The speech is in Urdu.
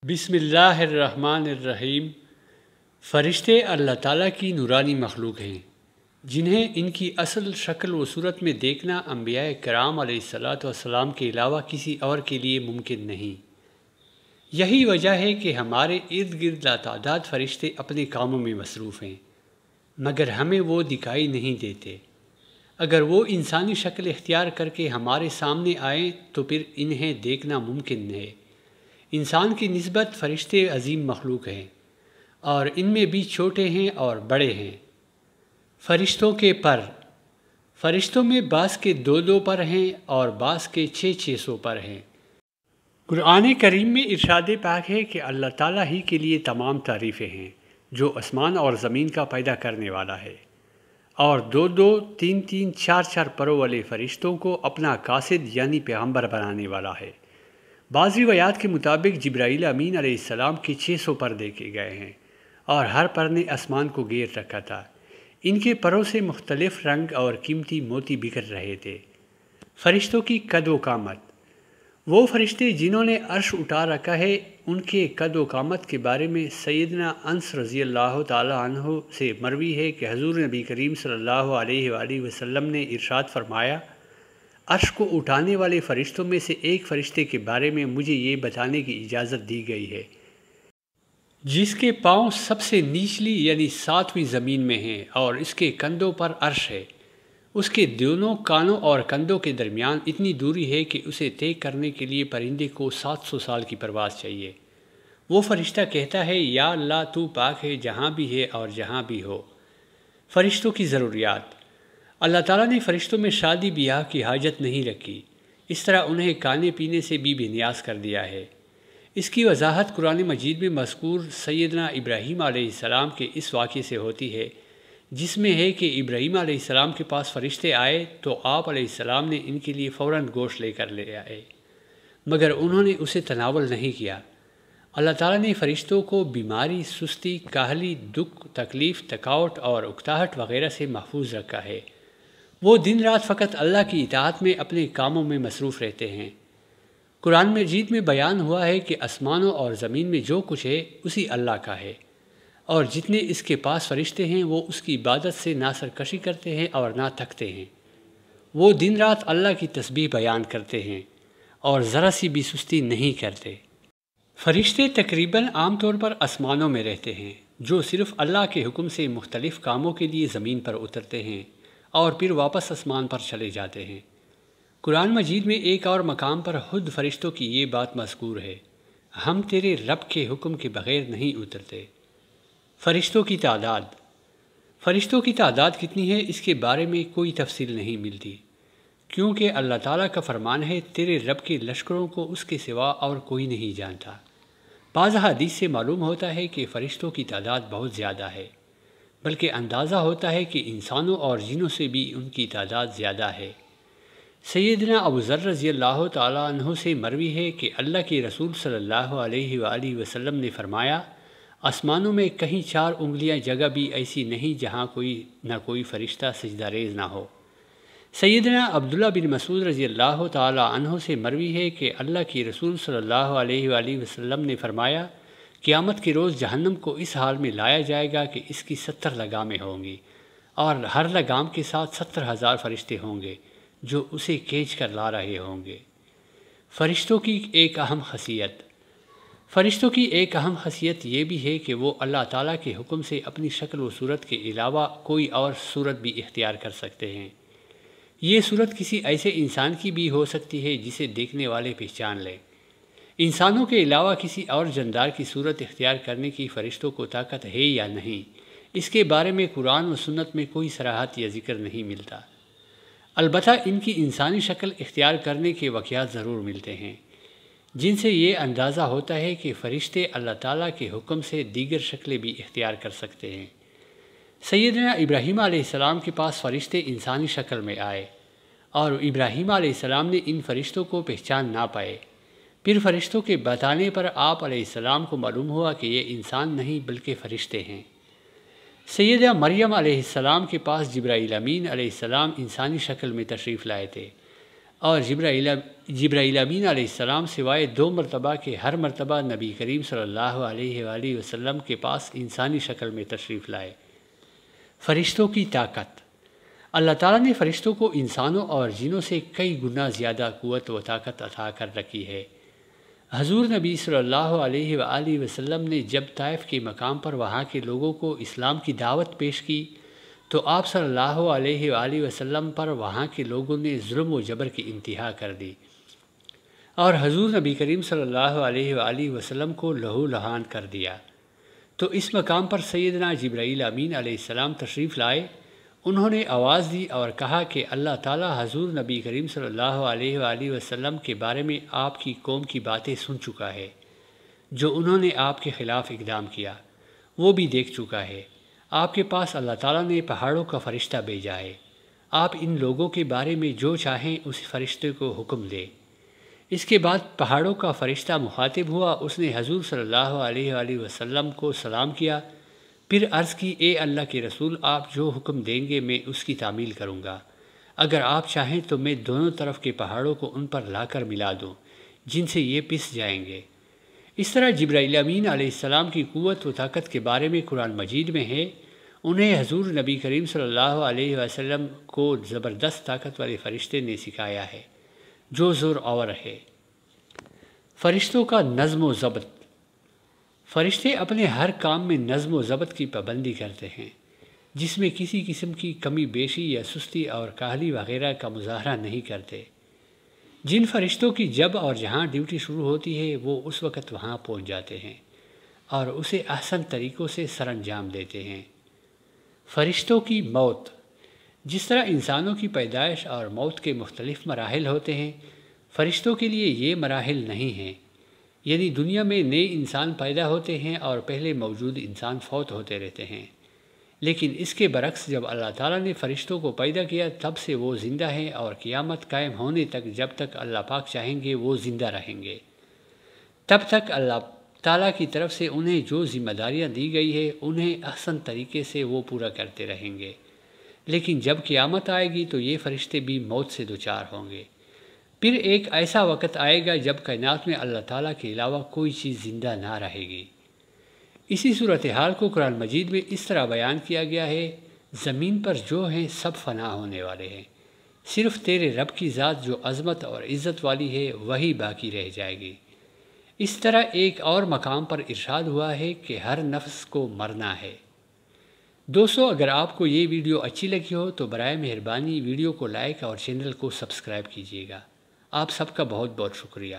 بسم اللہ الرحمن الرحیم۔ فرشتے اللہ تعالیٰ کی نورانی مخلوق ہیں جنہیں ان کی اصل شکل و صورت میں دیکھنا انبیاء کرام علیہ الصلاۃ والسلام کے علاوہ کسی اور کے لیے ممکن نہیں۔ یہی وجہ ہے کہ ہمارے ارد گرد لاتعداد فرشتے اپنے کاموں میں مصروف ہیں، مگر ہمیں وہ دکھائی نہیں دیتے۔ اگر وہ انسانی شکل اختیار کر کے ہمارے سامنے آئیں تو پھر انہیں دیکھنا ممکن ہے۔ انسان کی نسبت فرشتے عظیم مخلوق ہیں اور ان میں بھی چھوٹے ہیں اور بڑے ہیں۔ فرشتوں کے پر، فرشتوں میں بعض کے 2 پر ہیں اور بعض کے 600 پر ہیں۔ قرآن کریم میں ارشاد پاک ہے کہ اللہ تعالیٰ ہی کے لیے تمام تعریفیں ہیں جو آسمان اور زمین کا پیدا کرنے والا ہے، اور 2 3 4 پروں والے فرشتوں کو اپنا قاصد یعنی پیغمبر بنانے والا ہے۔ بعض روایات کے مطابق جبرائیل امین علیہ السلام کے 600 پر دیکھے گئے ہیں اور ہر پر نے آسمان کو گھیر رکھا تھا۔ ان کے پروں سے مختلف رنگ اور قیمتی موتی بکھر رہے تھے۔ فرشتوں کی قد و قامت، وہ فرشتے جنہوں نے عرش اٹھا رکھا ہے ان کے قد و قامت کے بارے میں سیدنا انس رضی اللہ تعالی عنہ سے مروی ہے کہ حضور نبی کریم صلی اللہ علیہ وآلہ وسلم نے ارشاد فرمایا، عرش کو اٹھانے والے فرشتوں میں سے ایک فرشتے کے بارے میں مجھے یہ بتانے کی اجازت دی گئی ہے جس کے پاؤں سب سے نیچلی یعنی 7ویں زمین میں ہیں اور اس کے کندھوں پر عرش ہے۔ اس کے دونوں کانوں اور کندھوں کے درمیان اتنی دوری ہے کہ اسے طے کرنے کے لیے پرندے کو 700 سال کی پرواز چاہیے۔ وہ فرشتہ کہتا ہے، یا اللہ تو پاک ہے جہاں بھی ہے اور جہاں بھی ہو۔ فرشتوں کی ضروریات، اللہ تعالیٰ نے فرشتوں میں شادی بیاہ کی حاجت نہیں رکھی، اس طرح انہیں کھانے پینے سے بھی بے نیاز کر دیا ہے۔ اس کی وضاحت قرآن مجید میں مذکور سیدنا ابراہیم علیہ السلام کے اس واقعے سے ہوتی ہے جس میں ہے کہ ابراہیم علیہ السلام کے پاس فرشتے آئے تو آپ علیہ السلام نے ان کے لیے فوراً گوشت لے کر لے آئے، مگر انہوں نے اسے تناول نہیں کیا۔ اللہ تعالیٰ نے فرشتوں کو بیماری، سستی، کاہلی، دکھ، تکلیف، تھکاوٹ اور اکتاہٹ وغیرہ سے محفوظ رکھا ہے۔ وہ دن رات فقط اللہ کی اطاعت میں اپنے کاموں میں مصروف رہتے ہیں۔ قرآن مجید میں بیان ہوا ہے کہ آسمانوں اور زمین میں جو کچھ ہے اسی اللہ کا ہے، اور جتنے اس کے پاس فرشتے ہیں وہ اس کی عبادت سے نہ سرکشی کرتے ہیں اور نہ تھکتے ہیں۔ وہ دن رات اللہ کی تسبیح بیان کرتے ہیں اور ذرا سی بھی سستی نہیں کرتے۔ فرشتے تقریباً عام طور پر آسمانوں میں رہتے ہیں جو صرف اللہ کے حکم سے مختلف کاموں کے لیے زمین پر اترتے ہیں اور پھر واپس آسمان پر چلے جاتے ہیں۔ قرآن مجید میں ایک اور مقام پر خود فرشتوں کی یہ بات مذکور ہے، ہم تیرے رب کے حکم کے بغیر نہیں اترتے۔ فرشتوں کی تعداد، فرشتوں کی تعداد کتنی ہے اس کے بارے میں کوئی تفصیل نہیں ملتی، کیونکہ اللہ تعالیٰ کا فرمان ہے، تیرے رب کے لشکروں کو اس کے سوا اور کوئی نہیں جانتا۔ بعض حدیث سے معلوم ہوتا ہے کہ فرشتوں کی تعداد بہت زیادہ ہے، بلکہ اندازہ ہوتا ہے کہ انسانوں اور جنوں سے بھی ان کی تعداد زیادہ ہے۔ سیدنا ابو ذر رضی اللہ تعالیٰ عنہ سے مروی ہے کہ اللہ کے رسول صلی اللہ علیہ وآلہ وسلم نے فرمایا، آسمانوں میں کہیں 4 انگلیاں جگہ بھی ایسی نہیں جہاں کوئی فرشتہ سجدہ ریز نہ ہو۔ سیدنا عبداللہ بن مسعود رضی اللہ تعالیٰ عنہ سے مروی ہے کہ اللہ کے رسول صلی اللہ علیہ وآلہ وسلم نے فرمایا، قیامت کے روز جہنم کو اس حال میں لایا جائے گا کہ اس کی 70 لگامیں ہوں گی اور ہر لگام کے ساتھ 70,000 فرشتے ہوں گے جو اسے کھینچ کر لا رہے ہوں گے۔ فرشتوں کی ایک اہم خاصیت، فرشتوں کی ایک اہم خاصیت یہ بھی ہے کہ وہ اللہ تعالیٰ کے حکم سے اپنی شکل و صورت کے علاوہ کوئی اور صورت بھی اختیار کر سکتے ہیں۔ یہ صورت کسی ایسے انسان کی بھی ہو سکتی ہے جسے دیکھنے والے پہچان لیں۔ انسانوں کے علاوہ کسی اور جاندار کی صورت اختیار کرنے کی فرشتوں کو طاقت ہے یا نہیں، اس کے بارے میں قرآن و سنت میں کوئی صراحت یا ذکر نہیں ملتا۔ البتہ ان کی انسانی شکل اختیار کرنے کے واقعات ضرور ملتے ہیں جن سے یہ اندازہ ہوتا ہے کہ فرشتے اللہ تعالیٰ کے حکم سے دیگر شکلیں بھی اختیار کر سکتے ہیں۔ سیدنا ابراہیم علیہ السلام کے پاس فرشتے انسانی شکل میں آئے اور ابراہیم علیہ السلام نے ان فرشتوں کو پہچان نہ پائے۔ پھر فرشتوں کے بتانے پر آپ علیہ السلام کو معلوم ہوا کہ یہ انسان نہیں بلکہ فرشتے ہیں۔ سیدہ مریم علیہ السلام کے پاس جبرائیل امین علیہ السلام انسانی شکل میں تشریف لائے تھے۔ اور جبرائیل امین علیہ السلام سوائے 2 مرتبہ کے ہر مرتبہ نبی کریم صلی اللہ علیہ وآلہ وسلم کے پاس انسانی شکل میں تشریف لائے۔ فرشتوں کی طاقت۔ اللہ تعالیٰ نے فرشتوں کو انسانوں اور جنوں سے کئی گنا زیادہ قوت و طاقت عطا کر رکھی ہے۔ حضور نبی صلی اللہ علیہ وآلہ وسلم نے جب طائف کے مقام پر وہاں کے لوگوں کو اسلام کی دعوت پیش کی تو آپ صلی اللہ علیہ وآلہ وسلم پر وہاں کے لوگوں نے ظلم و جبر کی انتہا کر دی اور حضور نبی کریم صلی اللہ علیہ وآلہ وسلم کو لہو لہان کر دیا۔ تو اس مقام پر سیدنا جبرائیل امین علیہ السلام تشریف لائے۔ انہوں نے آواز دی اور کہا کہ اللہ تعالیٰ حضور نبی کریم صلی اللہ علیہ وآلہ وسلم کے بارے میں آپ کی قوم کی باتیں سن چکا ہے، جو انہوں نے آپ کے خلاف اقدام کیا وہ بھی دیکھ چکا ہے۔ آپ کے پاس اللہ تعالیٰ نے پہاڑوں کا فرشتہ بھیجا ہے، آپ ان لوگوں کے بارے میں جو چاہیں اس فرشتے کو حکم دیں۔ اس کے بعد پہاڑوں کا فرشتہ مخاطب ہوا، اس نے حضور صلی اللہ علیہ وآلہ وسلم کو سلام کیا، پھر عرض کی اے اللہ کے رسول، آپ جو حکم دیں گے میں اس کی تعمیل کروں گا۔ اگر آپ چاہیں تو میں دونوں طرف کے پہاڑوں کو ان پر لا کر ملا دوں جن سے یہ پس جائیں گے۔ اس طرح جبرائیل امین علیہ السلام کی قوت و طاقت کے بارے میں قرآن مجید میں ہے۔ انہیں حضور نبی کریم صلی اللہ علیہ وسلم کو زبردست طاقت والے فرشتے نے سکھایا ہے جو زور آور ہے۔ فرشتوں کا نظم و ضبط۔ فرشتے اپنے ہر کام میں نظم و ضبط کی پابندی کرتے ہیں، جس میں کسی قسم کی کمی بیشی یا سستی اور کاہلی وغیرہ کا مظاہرہ نہیں کرتے۔ جن فرشتوں کی جب اور جہاں ڈیوٹی شروع ہوتی ہے وہ اس وقت وہاں پہنچ جاتے ہیں اور اسے احسن طریقوں سے سر انجام دیتے ہیں۔ فرشتوں کی موت۔ جس طرح انسانوں کی پیدائش اور موت کے مختلف مراحل ہوتے ہیں، فرشتوں کے لیے یہ مراحل نہیں ہیں، یعنی دنیا میں نئے انسان پیدا ہوتے ہیں اور پہلے موجود انسان فوت ہوتے رہتے ہیں، لیکن اس کے برعکس جب اللہ تعالیٰ نے فرشتوں کو پیدا کیا تب سے وہ زندہ ہیں اور قیامت قائم ہونے تک جب تک اللہ پاک چاہیں گے وہ زندہ رہیں گے۔ تب تک اللہ تعالیٰ کی طرف سے انہیں جو ذمہ داریاں دی گئی ہے انہیں احسن طریقے سے وہ پورا کرتے رہیں گے، لیکن جب قیامت آئے گی تو یہ فرشتے بھی موت سے دوچار ہوں گے۔ پھر ایک ایسا وقت آئے گا جب کائنات میں اللہ تعالیٰ کے علاوہ کوئی چیز زندہ نہ رہے گی۔ اسی صورتحال کو قرآن مجید میں اس طرح بیان کیا گیا ہے، زمین پر جو ہیں سب فنا ہونے والے ہیں، صرف تیرے رب کی ذات جو عظمت اور عزت والی ہے وہی باقی رہ جائے گی۔ اس طرح ایک اور مقام پر ارشاد ہوا ہے کہ ہر نفس کو مرنا ہے۔ دوستو، اگر آپ کو یہ ویڈیو اچھی لگی ہو تو برائے مہربانی ویڈیو کو لائک اور چینل کو سبسکرائب کیجیے گا۔ آپ سب کا بہت بہت شکریہ۔